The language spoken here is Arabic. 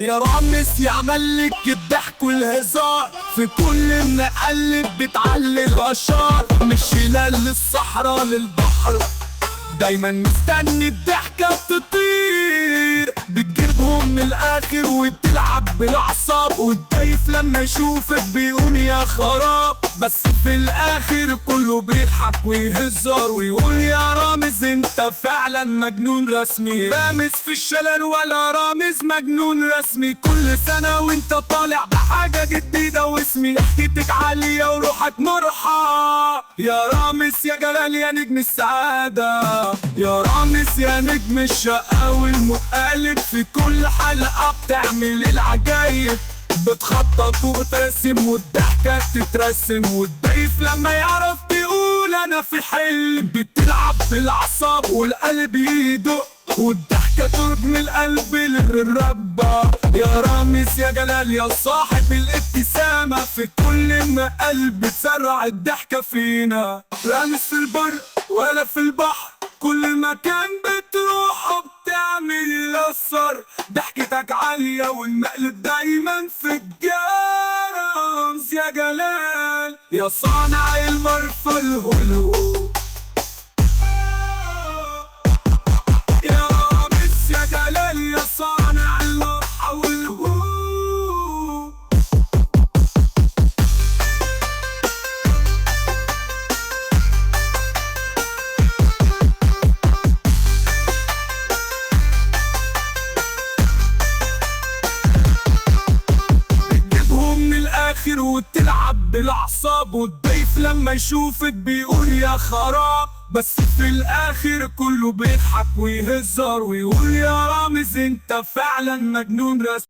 يا رامز يعمل لك الضحك والهزار في كل مقلب بتعلي الاشار، مش هلال للصحراء للبحر، دايما مستني الضحكة تطير، بتجيبهم من الاخر وبتلعب بالاعصاب، والضيف لما يشوفك بيقول يا خراب، بس في الاخر كله بيضحك ويهزر ويقول يا رامز انت فعلا مجنون رسمي. رامز في الشلل ولا رامز مجنون رسمي، كل سنة وانت طالع بحاجة جديدة واسمي، ضحكتك عالية وروحك مرحة، يا رامز يا جلال يا نجم السعادة، يا رامز يا نجم الشقاوي المقالب، في كل حلقة بتعمل العجايب، بتخطط وبترسم والضحكة تترسم، والضيف لما يعرف بيقول انا في حلم، بتلعب بالأعصاب والقلب يدق، والضحكة ترجم القلب للربة، يا رامز يا جلال يا صاحب الابتسامة، في كل ما قلب تسرع الضحكة فينا، رامز في البر ولا في البحر، كل مكان بتروحه بتعمل الأثر، ضحكتك عالية والمقلب دايما في الجرس، يا جلال يا صانع المرفأ الهلو، يا رامز يا جلال يا صانع المرفأ والهلو. وبتلعب بالاعصاب، والضيف لما يشوفك بيقول يا خراب، بس في الاخر كله بيضحك ويهزر ويقول يا رامز انت فعلا مجنون رسمي.